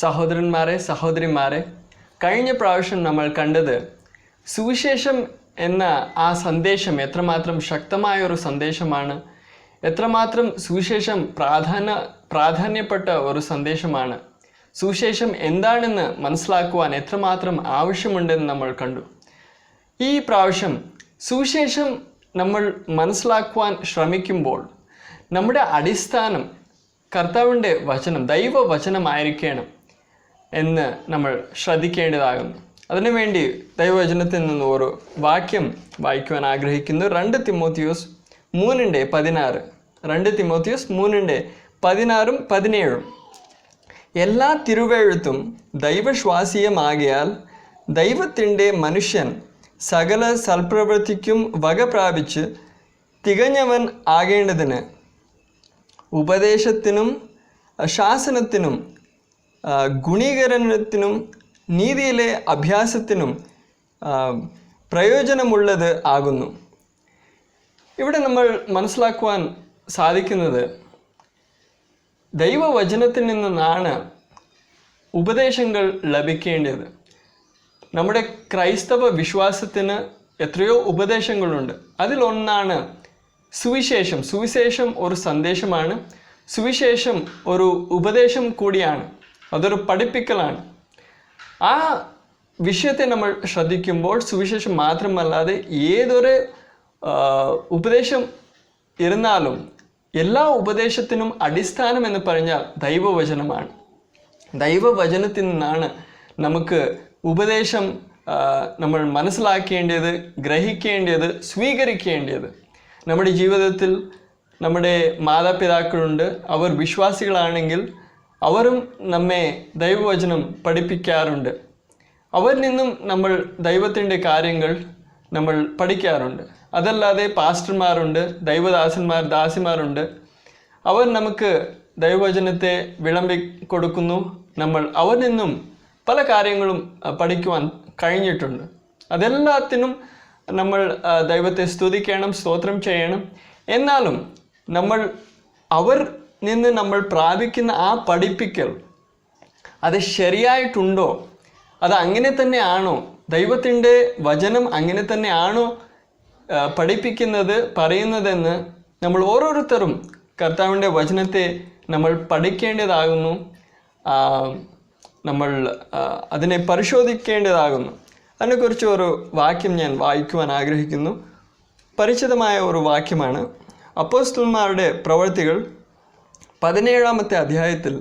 സഹോദരന്മാരെ സഹോദരിമാരെ, കഴിഞ്ഞ പ്രാവശ്യം നമ്മൾ കണ്ടത് സുവിശേഷം എന്ന ആ സന്ദേശം എത്രമാത്രം ശക്തമായ ഒരു സന്ദേശമാണ്, എത്രമാത്രം സുവിശേഷം പ്രാധാന്യപ്പെട്ട ഒരു സന്ദേശമാണ്, സുവിശേഷം എന്താണെന്ന് മനസ്സിലാക്കുവാൻ എത്രമാത്രം ആവശ്യമുണ്ടെന്ന് നമ്മൾ കണ്ടു. ഈ പ്രാവശ്യം സുവിശേഷം നമ്മൾ മനസ്സിലാക്കുവാൻ ശ്രമിക്കുമ്പോൾ നമ്മുടെ അടിസ്ഥാനം കർത്താവിൻ്റെ വചനം, ദൈവവചനമായിരിക്കണം എന്ന് നമ്മൾ ശ്രദ്ധിക്കേണ്ടതാകുന്നു. അതിനുവേണ്ടി ദൈവവചനത്തിൽ നിന്ന് ഒരു വാക്യം വായിക്കുവാൻ ആഗ്രഹിക്കുന്നു. 2 തിമോത്തിയോസ് 3:16. 2 തിമോത്തിയോസ് 3:16 17. എല്ലാ തിരുവെഴുത്തും ദൈവശ്വാസീയമാകിയാൽ ദൈവത്തിൻ്റെ മനുഷ്യൻ സകല സൽപ്രവൃത്തിക്കും വക പ്രാപിച്ച് തികഞ്ഞവൻ ആകേണ്ടതിന് ഉപദേശത്തിനും ശാസനത്തിനും ഗുണീകരണത്തിനും നീതിയിലെ അഭ്യാസത്തിനും പ്രയോജനമുള്ളത് ആകുന്നു. ഇവിടെ നമ്മൾ മനസ്സിലാക്കുവാൻ സാധിക്കുന്നത് ദൈവവചനത്തിൽ നിന്നാണ് ഉപദേശങ്ങൾ ലഭിക്കേണ്ടത്. നമ്മുടെ ക്രൈസ്തവ വിശ്വാസത്തിന് എത്രയോ ഉപദേശങ്ങളുണ്ട്. അതിലൊന്നാണ് സുവിശേഷം. സുവിശേഷം ഒരു സന്ദേശമാണ്. സുവിശേഷം ഒരു ഉപദേശം കൂടിയാണ്, അതൊരു പഠിപ്പിക്കലാണ്. ആ വിഷയത്തെ നമ്മൾ ശ്രദ്ധിക്കുമ്പോൾ സുവിശേഷം മാത്രമല്ലാതെ ഏതൊരു ഉപദേശം ഇരുന്നാലും എല്ലാ ഉപദേശത്തിനും അടിസ്ഥാനം എന്ന് പറഞ്ഞാൽ ദൈവവചനമാണ്. ദൈവവചനത്തിൽ നിന്നാണ് നമുക്ക് ഉപദേശം നമ്മൾ മനസ്സിലാക്കേണ്ടത്, ഗ്രഹിക്കേണ്ടത്, സ്വീകരിക്കേണ്ടത്. നമ്മുടെ ജീവിതത്തിൽ നമ്മുടെ മാതാപിതാക്കളുണ്ട്, അവർ വിശ്വാസികളാണെങ്കിൽ അവരും നമ്മെ ദൈവവചനം പഠിപ്പിക്കാറുണ്ട്. അവരിൽ നിന്നും നമ്മൾ ദൈവത്തിൻ്റെ കാര്യങ്ങൾ നമ്മൾ പഠിക്കാറുണ്ട്. അതല്ലാതെ പാസ്റ്റർമാരുണ്ട്, ദൈവദാസന്മാർ, ദാസിമാരുണ്ട്. അവർ നമുക്ക് ദൈവവചനത്തെ വിളമ്പി കൊടുക്കുന്നു. നമ്മൾ അവരിൽ നിന്നും പല കാര്യങ്ങളും പഠിക്കുവാൻ കഴിഞ്ഞിട്ടുണ്ട്. അതെല്ലാത്തിനും നമ്മൾ ദൈവത്തെ സ്തുതിക്കണം, സ്തോത്രം ചെയ്യണം. എന്നാലും നമ്മൾ അവർ നിന്ന് നമ്മൾ പ്രാപിക്കുന്ന ആ പഠിപ്പിക്കൽ അത് ശരിയായിട്ടുണ്ടോ, അത് അങ്ങനെ തന്നെയാണോ, ദൈവത്തിൻ്റെ വചനം അങ്ങനെ തന്നെയാണോ പഠിപ്പിക്കുന്നത്, പറയുന്നതെന്ന് നമ്മൾ ഓരോരുത്തരും കർത്താവിൻ്റെ വചനത്തെ നമ്മൾ പഠിക്കേണ്ടതാകുന്നു. നമ്മൾ അതിനെ പരിശോധിക്കേണ്ടതാകുന്നു. അതിനെക്കുറിച്ച് ഒരു വാക്യം ഞാൻ വായിക്കുവാൻ ആഗ്രഹിക്കുന്നു. പരിചിതമായ ഒരു വാക്യമാണ്. അപ്പോസ്തലന്മാരുടെ പ്രവൃത്തികൾ 17-ാമത്തെ അധ്യായത്തിൽ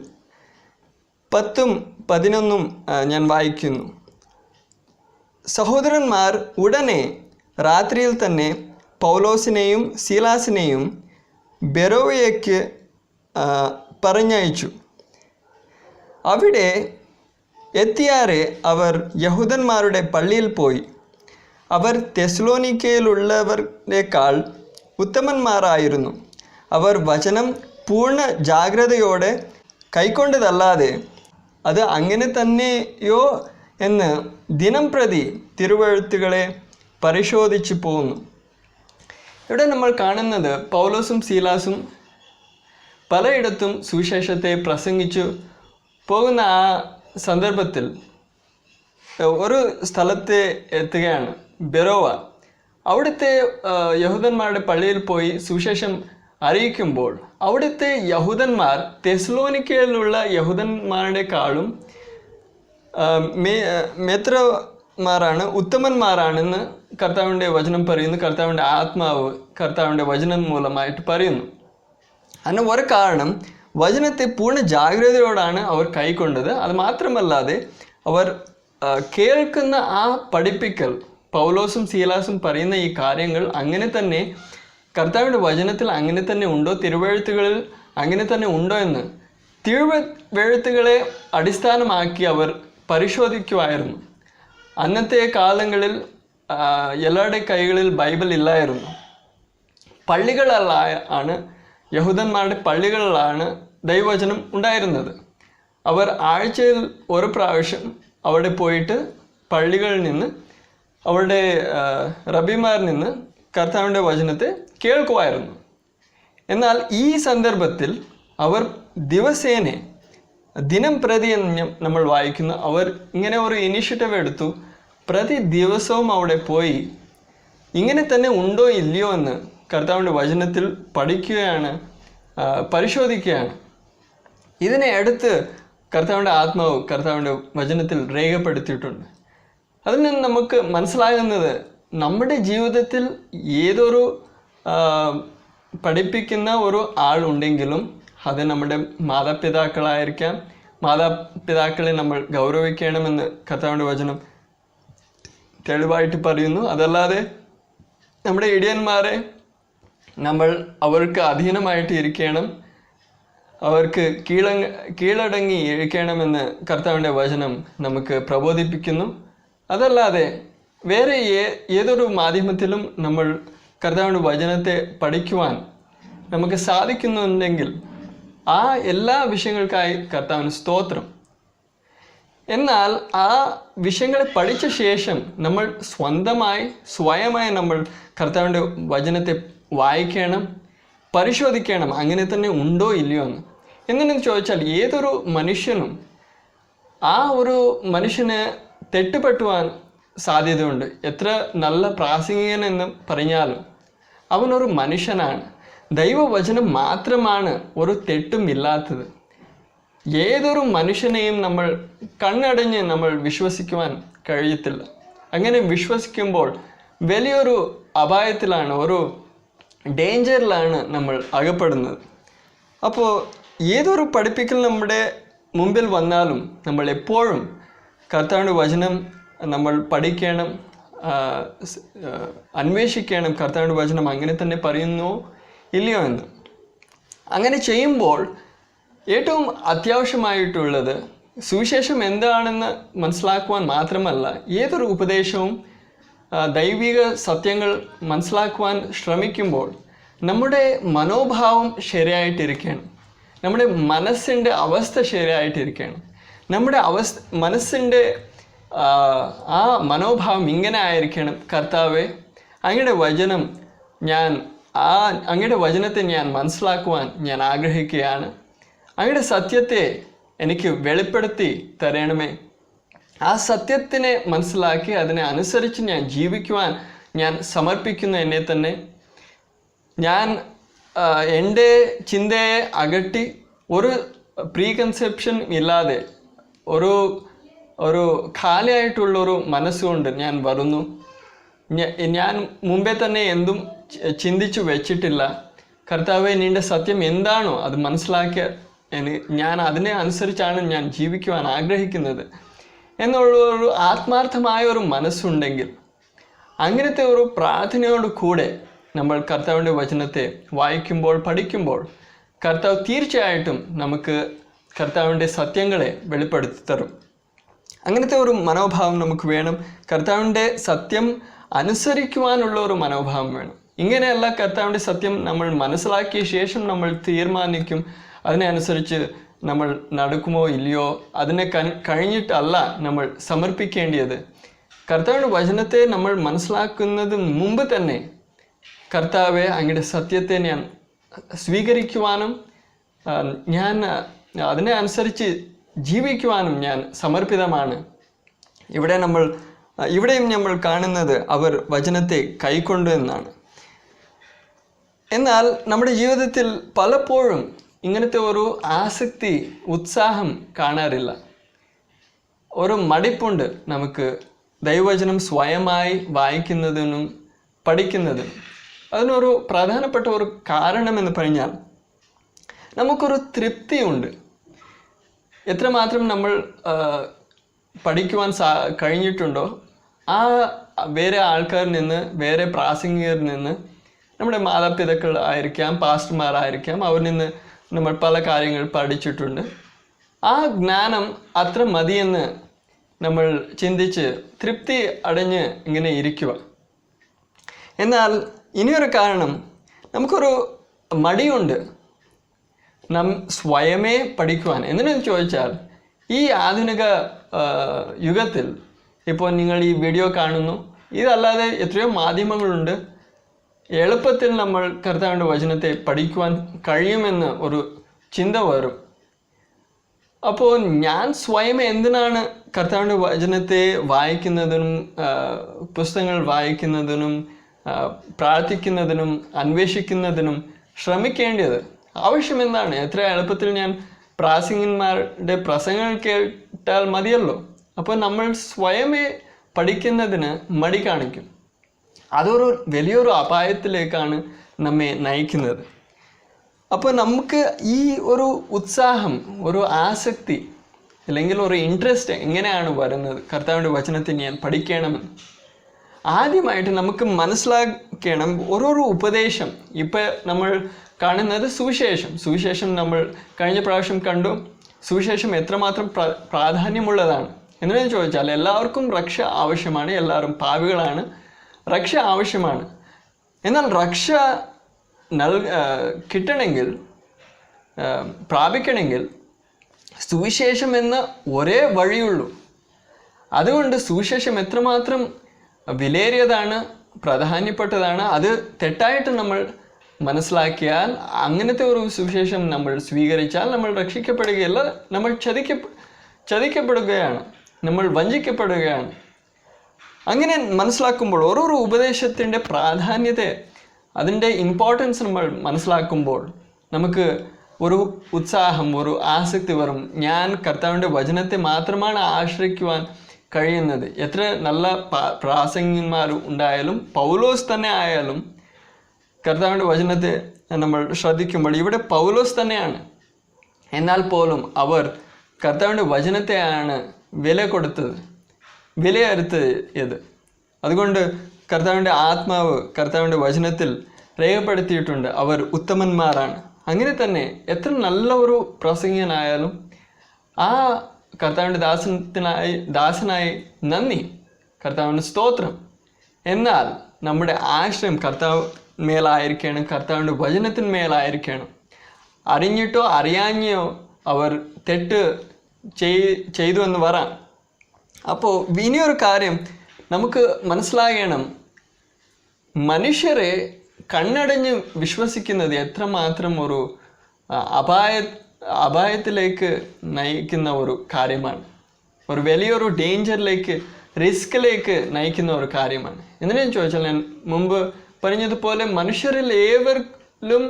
10ഉം 11ഉം ഞാൻ വായിക്കുന്നു. സഹോദരന്മാർ ഉടനെ രാത്രിയിൽ തന്നെ പൗലോസിനെയും സീലാസിനെയും ബെരോവയ്ക്ക് പറഞ്ഞയച്ചു. അവിടെ എത്തിയാറെ അവർ യഹൂദന്മാരുടെ പള്ളിയിൽ പോയി. അവർ തെസ്സലോനിക്കയിലുള്ളവരെക്കാൾ ഉത്തമന്മാരായിരുന്നു. അവർ വചനം പൂർണ്ണ ജാഗ്രതയോടെ കൈക്കൊണ്ടതല്ലാതെ അത് അങ്ങനെ തന്നെയോ എന്ന് ദിനം പ്രതി തിരുവെഴുത്തുകളെ പരിശോധിച്ച് പോകുന്നു. ഇവിടെ നമ്മൾ കാണുന്നത് പൗലോസും സീലാസും പലയിടത്തും സുവിശേഷത്തെ പ്രസംഗിച്ചു പോകുന്ന ആ സന്ദർഭത്തിൽ ഒരു സ്ഥലത്തെ എത്തുകയാണ്, ബെരോവ. അവിടുത്തെ യഹൂദന്മാരുടെ പള്ളിയിൽ പോയി സുവിശേഷം അറിയിക്കുമ്പോൾ അവിടുത്തെ യഹൂദന്മാർ തെസ്സലോനിക്കയിലുള്ള യഹൂദന്മാരുടെക്കാളും മേത്രമാരാണ്, ഉത്തമന്മാരാണെന്ന് കർത്താവിൻ്റെ വചനം പറയുന്നു. കർത്താവിൻ്റെ ആത്മാവ് കർത്താവിൻ്റെ വചനം മൂലമായിട്ട് പറയുന്നു. അതിന് ഒരു കാരണം വചനത്തെ പൂർണ്ണ ജാഗ്രതയോടാണ് അവർ കൈക്കൊണ്ടത്. അത് മാത്രമല്ലാതെ അവർ കേൾക്കുന്ന ആ പഠിപ്പിക്കൽ, പൗലോസും സീലാസും പറയുന്ന ഈ കാര്യങ്ങൾ അങ്ങനെ തന്നെ കർത്താവിൻ്റെ വചനത്തിൽ അങ്ങനെ തന്നെ ഉണ്ടോ, തിരുവെഴുത്തുകളിൽ അങ്ങനെ തന്നെ ഉണ്ടോ എന്ന് തിരുവെഴുത്തുകളെ അടിസ്ഥാനമാക്കി അവർ പരിശോധിക്കുമായിരുന്നു. അന്നത്തെ കാലങ്ങളിൽ എല്ലാവരുടെ കൈകളിൽ ബൈബിൾ ഇല്ലായിരുന്നു. പള്ളികളിലാണ്, യഹൂദന്മാരുടെ പള്ളികളിലാണ് ദൈവവചനം ഉണ്ടായിരുന്നത്. അവർ ആഴ്ചയിൽ ഒരു പ്രാവശ്യം അവിടെ പോയിട്ട് പള്ളികളിൽ നിന്ന് അവരുടെ റബിമാരിൽ നിന്ന് കർത്താവിൻ്റെ വചനത്തെ കേൾക്കുമായിരുന്നു. എന്നാൽ ഈ സന്ദർഭത്തിൽ അവർ ദിവസേന ദിനം പ്രതി എന്ന് നമ്മൾ വായിക്കുന്നു. അവർ ഇങ്ങനെ ഒരു ഇനിഷ്യേറ്റീവ് എടുത്തു. പ്രതി ദിവസവും അവിടെ പോയി ഇങ്ങനെ തന്നെ ഉണ്ടോ ഇല്ലയോ എന്ന് കർത്താവിൻ്റെ വചനത്തിൽ പഠിക്കുകയാണ്, പരിശോധിക്കുകയാണ്. ഇതിനെ അടുത്ത് കർത്താവിൻ്റെ ആത്മാവ് കർത്താവിൻ്റെ വചനത്തിൽ രേഖപ്പെടുത്തിയിട്ടുണ്ട്. അതിൽ നിന്ന് നമുക്ക് മനസ്സിലാകുന്നത് നമ്മുടെ ജീവിതത്തിൽ ഏതൊരു പഠിപ്പിക്കുന്ന ഒരു ആളുണ്ടെങ്കിലും അത് നമ്മുടെ മാതാപിതാക്കളായിരിക്കാം. മാതാപിതാക്കളെ നമ്മൾ ഗൗരവിക്കണമെന്ന് കർത്താവിൻ്റെ വചനം തെളിവായിട്ട് പറയുന്നു. അതല്ലാതെ നമ്മുടെ ഇടിയന്മാരെ നമ്മൾ അവർക്ക് അധീനമായിട്ട് ഇരിക്കണം, അവർക്ക് കീഴടങ്ങി ഇരിക്കണമെന്ന് കർത്താവിൻ്റെ വചനം നമുക്ക് പ്രബോധിപ്പിക്കുന്നു. അതല്ലാതെ വേറെ ഏതൊരു മാധ്യമത്തിലും നമ്മൾ കർത്താവിൻ്റെ വചനത്തെ പഠിക്കുവാൻ നമുക്ക് സാധിക്കുന്നുണ്ടെങ്കിൽ ആ എല്ലാ വിഷയങ്ങൾക്കായി കർത്താവിന് സ്തോത്രം. എന്നാൽ ആ വിഷയങ്ങളെ പഠിച്ച ശേഷം നമ്മൾ സ്വയമായി നമ്മൾ കർത്താവിൻ്റെ വചനത്തെ വായിക്കണം, പരിശോധിക്കണം അങ്ങനെ തന്നെ ഉണ്ടോ ഇല്ലയോ എന്ന്. എന്തിനെന്ന് ചോദിച്ചാൽ ഏതൊരു മനുഷ്യനും ആ ഒരു മനുഷ്യന് തെറ്റുപറ്റുവാൻ സാധ്യതയുണ്ട്. എത്ര നല്ല പ്രാസംഗികൻ എന്ന് പറഞ്ഞാലും അവനൊരു മനുഷ്യനാണ്. ദൈവവചനം മാത്രമാണ് ഒരു തെറ്റും ഇല്ലാത്തത്. ഏതൊരു മനുഷ്യനെയും നമ്മൾ കണ്ണടഞ്ഞ് നമ്മൾ വിശ്വസിക്കുവാൻ കഴിയത്തില്ല. അങ്ങനെ വിശ്വസിക്കുമ്പോൾ വലിയൊരു അപായത്തിലാണ്, ഒരു ഡേഞ്ചറിലാണ് നമ്മൾ അകപ്പെടുന്നത്. അപ്പോൾ ഏതൊരു പഠിപ്പിക്കൽ നമ്മുടെ മുമ്പിൽ വന്നാലും നമ്മൾ എപ്പോഴും കർത്താവിൻ്റെ വചനം നമ്മൾ പഠിക്കണം, അന്വേഷിക്കണം കർത്താവിൻ്റെ വചനം അങ്ങനെ തന്നെ പറയുന്നോ ഇല്ലയോ എന്ന്. അങ്ങനെ ചെയ്യുമ്പോൾ ഏറ്റവും അത്യാവശ്യമായിട്ടുള്ളത് സുവിശേഷം എന്താണെന്ന് മനസ്സിലാക്കുവാൻ മാത്രമല്ല, ഏതൊരു ഉപദേശവും ദൈവിക സത്യങ്ങൾ മനസ്സിലാക്കുവാൻ ശ്രമിക്കുമ്പോൾ നമ്മുടെ മനോഭാവം ശരിയായിട്ടിരിക്കണം, നമ്മുടെ മനസ്സിൻ്റെ അവസ്ഥ ശരിയായിട്ടിരിക്കണം. നമ്മുടെ മനസ്സിൻ്റെ ആ മനോഭാവം ഇങ്ങനെ ആയിരിക്കണം: കർത്താവേ, അങ്ങയുടെ വചനം അങ്ങയുടെ വചനത്തെ ഞാൻ മനസ്സിലാക്കുവാൻ ഞാൻ ആഗ്രഹിക്കുകയാണ്. അങ്ങയുടെ സത്യത്തെ എനിക്ക് വെളിപ്പെടുത്തി തരണമേ. ആ സത്യത്തിനെ മനസ്സിലാക്കി അതിനെ അനുസരിച്ച് ഞാൻ ജീവിക്കുവാൻ ഞാൻ സമർപ്പിക്കുന്നു എന്നെ തന്നെ. ഞാൻ എൻ്റെ ചിന്തയെ അകറ്റി ഒരു പ്രീകൺസെപ്ഷൻ ഇല്ലാതെ ഒരു ഖാലിയായിട്ടുള്ളൊരു മനസ്സുകൊണ്ട് ഞാൻ വരുന്നു. ഞാൻ മുമ്പേ തന്നെ എന്തും ചിന്തിച്ചു വെച്ചിട്ടില്ല. കർത്താവേ, നിൻ്റെ സത്യം എന്താണോ അത് മനസ്സിലാക്കിയ ഞാൻ അതിനെ അനുസരിച്ചാണ് ഞാൻ ജീവിക്കുവാൻ ആഗ്രഹിക്കുന്നത് എന്നുള്ളൊരു ആത്മാർത്ഥമായ ഒരു മനസ്സുണ്ടെങ്കിൽ, അങ്ങനത്തെ ഒരു പ്രാർത്ഥനയോട് കൂടെ നമ്മൾ കർത്താവിൻ്റെ വചനത്തെ വായിക്കുമ്പോൾ പഠിക്കുമ്പോൾ കർത്താവ് തീർച്ചയായിട്ടും നമുക്ക് കർത്താവിൻ്റെ സത്യങ്ങളെ വെളിപ്പെടുത്തി തരും. അങ്ങനത്തെ ഒരു മനോഭാവം നമുക്ക് വേണം. കർത്താവിൻ്റെ സത്യം അനുസരിക്കുവാനുള്ള ഒരു മനോഭാവം വേണം. ഇങ്ങനെയല്ല കർത്താവിൻ്റെ സത്യം നമ്മൾ മനസ്സിലാക്കിയ ശേഷം നമ്മൾ തീരുമാനിക്കും അതിനെ അനുസരിച്ച് നമ്മൾ നടക്കുമോ ഇല്ലയോ. അതിനെ കഴിഞ്ഞിട്ടല്ല നമ്മൾ സമർപ്പിക്കേണ്ടത്. കർത്താവിൻ്റെ വചനത്തെ നമ്മൾ മനസ്സിലാക്കുന്നത് മുമ്പ് തന്നെ കർത്താവെ, അങ്ങയുടെ സത്യത്തെ ഞാൻ സ്വീകരിക്കുവാനും ഞാൻ അതിനെ അനുസരിച്ച് ജീവിക്കുവാനും ഞാൻ സമർപ്പിതമാണ്. ഇവിടെയും നമ്മൾ കാണുന്നത് അവർ വചനത്തെ കൈക്കൊണ്ടു എന്നാണ്. എന്നാൽ നമ്മുടെ ജീവിതത്തിൽ പലപ്പോഴും ഇങ്ങനത്തെ ഒരു ആസക്തി, ഉത്സാഹം കാണാറില്ല. ഒരു മടിപ്പുണ്ട് നമുക്ക് ദൈവവചനം സ്വയമായി വായിക്കുന്നതിനും പഠിക്കുന്നതിനും. അതിനൊരു പ്രധാനപ്പെട്ട ഒരു കാരണമെന്ന് പറഞ്ഞാൽ നമുക്കൊരു തൃപ്തിയുണ്ട്. എത്രമാത്രം നമ്മൾ പഠിക്കുവാൻ കഴിഞ്ഞിട്ടുണ്ടോ ആ വേറെ ആൾക്കാരിൽ നിന്ന്, വേറെ പ്രാസംഗികരിൽ നിന്ന്, നമ്മുടെ മാതാപിതാക്കൾ ആയിരിക്കാം, പാസ്റ്റർമാരായിരിക്കാം, അവരിൽ നിന്ന് നമ്മൾ പല കാര്യങ്ങൾ പഠിച്ചിട്ടുണ്ട്. ആ ജ്ഞാനം അത്ര മതിയെന്ന് നമ്മൾ ചിന്തിച്ച് തൃപ്തി അടഞ്ഞ് ഇങ്ങനെ ഇരിക്കുക. എന്നാൽ ഇനിയൊരു കാരണം, നമുക്കൊരു മടിയുണ്ട് സ്വയമേ പഠിക്കുവാൻ. എന്തിനെന്ന് ചോദിച്ചാൽ ഈ ആധുനിക യുഗത്തിൽ ഇപ്പോൾ നിങ്ങൾ ഈ വീഡിയോ കാണുന്നു, ഇതല്ലാതെ എത്രയോ മാധ്യമങ്ങളുണ്ട്. എളുപ്പത്തിൽ നമ്മൾ കർത്താവിൻ്റെ വചനത്തെ പഠിക്കുവാൻ കഴിയുമെന്ന് ഒരു ചിന്ത വരും. അപ്പോൾ ഞാൻ സ്വയം എന്തിനാണ് കർത്താവിൻ്റെ വചനത്തെ വായിക്കുന്നതിനും പുസ്തകങ്ങൾ വായിക്കുന്നതിനും പ്രാർത്ഥിക്കുന്നതിനും അന്വേഷിക്കുന്നതിനും ശ്രമിക്കേണ്ടത്? ആവശ്യം എന്താണ്? എത്ര എളുപ്പത്തിൽ ഞാൻ പ്രാസംഗികന്മാരുടെ പ്രസംഗങ്ങൾ കേട്ടാൽ മതിയല്ലോ. അപ്പോൾ നമ്മൾ സ്വയമേ പഠിക്കുന്നതിന് മടി കാണിക്കും. അതൊരു വലിയൊരു അപായത്തിലേക്കാണ് നമ്മെ നയിക്കുന്നത്. അപ്പോൾ നമുക്ക് ഈ ഒരു ഉത്സാഹം, ഒരു ആസക്തി അല്ലെങ്കിൽ ഒരു ഇൻട്രസ്റ്റ് എങ്ങനെയാണ് വരുന്നത് കർത്താവിൻ്റെ വചനത്തെ ഞാൻ പഠിക്കണമെന്ന്? ആദ്യമായിട്ട് നമുക്ക് മനസ്സിലാക്കണം ഓരോരോ ഉപദേശം. ഇപ്പം നമ്മൾ കാണുന്നത് സുവിശേഷം നമ്മൾ കഴിഞ്ഞ പ്രാവശ്യം കണ്ടു. സുവിശേഷം എത്രമാത്രം പ്രാധാന്യമുള്ളതാണ് എന്ന് ചോദിച്ചാൽ, എല്ലാവർക്കും രക്ഷ ആവശ്യമാണ്, എല്ലാവരും പാപികളാണ്, രക്ഷ ആവശ്യമാണ്. എന്നാൽ രക്ഷ കിട്ടണമെങ്കിൽ, പ്രാപിക്കണമെങ്കിൽ സുവിശേഷം എന്ന ഒരേ വഴിയുള്ളൂ. അതുകൊണ്ട് സുവിശേഷം എത്രമാത്രം വിലയേറിയതാണ്, പ്രാധാന്യപ്പെട്ടതാണ്, അത് തെറ്റായിട്ട് നമ്മൾ മനസ്സിലാക്കിയാൽ, അങ്ങനത്തെ ഒരു സുവിശേഷം നമ്മൾ സ്വീകരിച്ചാൽ നമ്മൾ രക്ഷിക്കപ്പെടുകയല്ല, നമ്മൾ ചതിക്കപ്പെടുകയാണ്, നമ്മൾ വഞ്ചിക്കപ്പെടുകയാണ്. അങ്ങനെ മനസ്സിലാക്കുമ്പോൾ ഓരോരോ ഉപദേശത്തിൻ്റെ പ്രാധാന്യത, അതിൻ്റെ ഇമ്പോർട്ടൻസ് നമ്മൾ മനസ്സിലാക്കുമ്പോൾ നമുക്ക് ഒരു ഉത്സാഹം, ഒരു ആസക്തി വരും. ഞാൻ കർത്താവിൻ്റെ വചനത്തെ മാത്രമാണ് ആശ്രയിക്കുവാൻ കഴിയുന്നത്. എത്ര നല്ല പ്രാസംഗികന്മാർ ഉണ്ടായാലും, പൗലോസ് തന്നെ ആയാലും, കർത്താവിൻ്റെ വചനത്തെ നമ്മൾ ശ്രദ്ധിക്കുമ്പോൾ ഇവിടെ പൗലോസ് തന്നെയാണ്. എന്നാൽ പോലും അവർ കർത്താവിൻ്റെ വചനത്തെയാണ് വിലയിരുത്തിയത്. അതുകൊണ്ട് കർത്താവിൻ്റെ ആത്മാവ് കർത്താവിൻ്റെ വചനത്തിൽ രേഖപ്പെടുത്തിയിട്ടുണ്ട്, അവർ ഉത്തമന്മാരാണ്. അങ്ങനെ തന്നെ എത്ര നല്ല ഒരു പ്രസംഗനായാലും ആ കർത്താവിൻ്റെ ദാസനായി നന്ദി, കർത്താവിൻ്റെ സ്തോത്രം. എന്നാൽ നമ്മുടെ ആശ്രയം കർത്താവ് മേലായിരിക്കണം, കർത്താവിൻ്റെ വചനത്തിന്മേലായിരിക്കണം. അറിഞ്ഞിട്ടോ അറിയാഞ്ഞോ അവർ തെറ്റ് ചെയ്തു എന്ന് വരാം. അപ്പോൾ ഇനിയൊരു കാര്യം നമുക്ക് മനസ്സിലാകണം, മനുഷ്യരെ കണ്ണടഞ്ഞ് വിശ്വസിക്കുന്നത് എത്രമാത്രം ഒരു അപായത്തിലേക്ക് നയിക്കുന്ന ഒരു കാര്യമാണ്, ഒരു വലിയൊരു ഡേഞ്ചറിലേക്ക്, റിസ്കിലേക്ക് നയിക്കുന്ന ഒരു കാര്യമാണ്. എന്തിനാണെന്ന് ചോദിച്ചാൽ, ഞാൻ മുമ്പ് പറഞ്ഞതുപോലെ മനുഷ്യരിൽ ഏവരിലും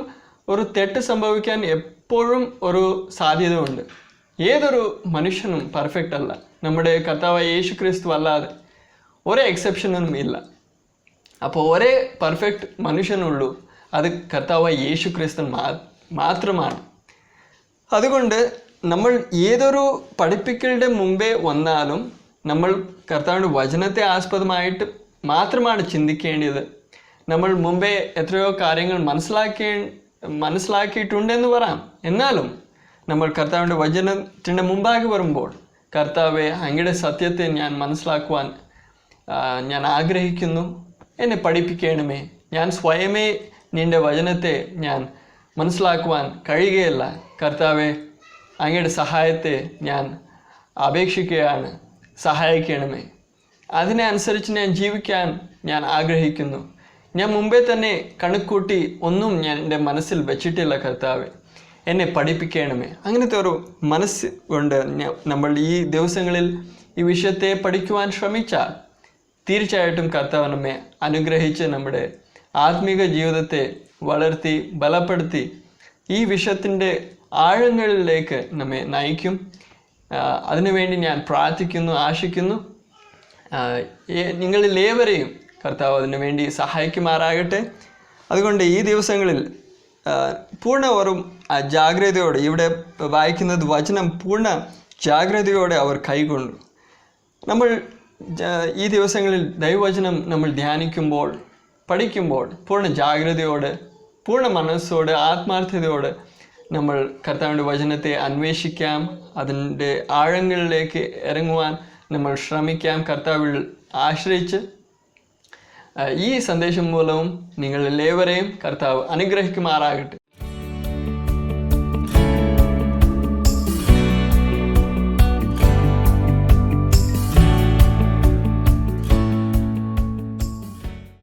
ഒരു തെറ്റ് സംഭവിക്കാൻ എപ്പോഴും ഒരു സാധ്യത ഉണ്ട്. ഏതൊരു മനുഷ്യനും പെർഫെക്റ്റ് അല്ല. നമ്മുടെ കർത്താവായ യേശു ക്രിസ്തു അല്ലാതെ ഒരേ എക്സെപ്ഷനും ഇല്ല. അപ്പോൾ ഒരേ പെർഫെക്റ്റ് മനുഷ്യനുള്ളൂ, അത് കർത്താവായ യേശു ക്രിസ്തു മാത്രമാണ്. അതുകൊണ്ട് നമ്മൾ ഏതൊരു പഠിപ്പിക്കലുടെ മുമ്പേ വന്നാലും നമ്മൾ കർത്താവിൻ്റെ വചനത്തെ ആസ്പദമായിട്ട് മാത്രമാണ് ചിന്തിക്കേണ്ടത്. നമ്മൾ മുമ്പേ എത്രയോ കാര്യങ്ങൾ മനസ്സിലാക്കിയിട്ടുണ്ടെന്ന് പറയാം. എന്നാലും നമ്മൾ കർത്താവിൻ്റെ വചനത്തിൻ്റെ മുമ്പാകെ വരുമ്പോൾ, കർത്താവെ, അങ്ങയുടെ സത്യത്തെ ഞാൻ മനസ്സിലാക്കുവാൻ ഞാൻ ആഗ്രഹിക്കുന്നു, എന്നെ പഠിപ്പിക്കണമേ. ഞാൻ സ്വയമേ നിൻ്റെ വചനത്തെ ഞാൻ മനസ്സിലാക്കുവാൻ കഴിയുകയില്ല. കർത്താവെ, അങ്ങയുടെ സഹായത്തെ ഞാൻ അപേക്ഷിക്കുകയാണ്, സഹായിക്കണമേ. അതിനെ അനുസരിച്ച് ഞാൻ ജീവിക്കാൻ ഞാൻ ആഗ്രഹിക്കുന്നു. ഞാൻ മുമ്പേ തന്നെ കണക്കൂട്ടി ഒന്നും ഞാൻ എൻ്റെ മനസ്സിൽ വെച്ചിട്ടില്ല. കർത്താവെ, എന്നെ പഠിപ്പിക്കണമേ. അങ്ങനത്തെ ഒരു മനസ്സ് കൊണ്ട് നമ്മൾ ഈ ദിവസങ്ങളിൽ ഈ വിഷയത്തെ പഠിക്കുവാൻ ശ്രമിച്ചാൽ തീർച്ചയായിട്ടും കർത്താവ് നമ്മെ അനുഗ്രഹിച്ച് നമ്മുടെ ആത്മീക ജീവിതത്തെ വളർത്തി ബലപ്പെടുത്തി ഈ വിഷയത്തിൻ്റെ ആഴങ്ങളിലേക്ക് നമ്മെ നയിക്കും. അതിനുവേണ്ടി ഞാൻ പ്രാർത്ഥിക്കുന്നു, ആശിക്കുന്നു. നിങ്ങളിൽ ഏവരെയും കർത്താവ് അതിനു വേണ്ടി സഹായിക്കുമാറാകട്ടെ. അതുകൊണ്ട് ഈ ദിവസങ്ങളിൽ പൂർണ്ണ ഒരു ജാഗ്രതയോടെ, ഇവിടെ വായിക്കുന്നത് വചനം പൂർണ്ണ ജാഗ്രതയോടെ അവർ കൈക്കൊണ്ടു. നമ്മൾ ഈ ദിവസങ്ങളിൽ ദൈവവചനം നമ്മൾ ധ്യാനിക്കുമ്പോൾ, പഠിക്കുമ്പോൾ പൂർണ്ണ ജാഗ്രതയോടെ, പൂർണ്ണ മനസ്സോടെ, ആത്മാർത്ഥതയോടെ നമ്മൾ കർത്താവിൻ്റെ വചനത്തെ അന്വേഷിക്കാം. അതിൻ്റെ ആഴങ്ങളിലേക്ക് ഇറങ്ങുവാൻ നമ്മൾ ശ്രമിക്കാം. കർത്താവിൽ ആശ്രയിച്ച് ഈ സന്ദേശം മൂലവും നിങ്ങളെല്ലാവരെയും കർത്താവ് അനുഗ്രഹിക്കുമാറാകട്ടെ.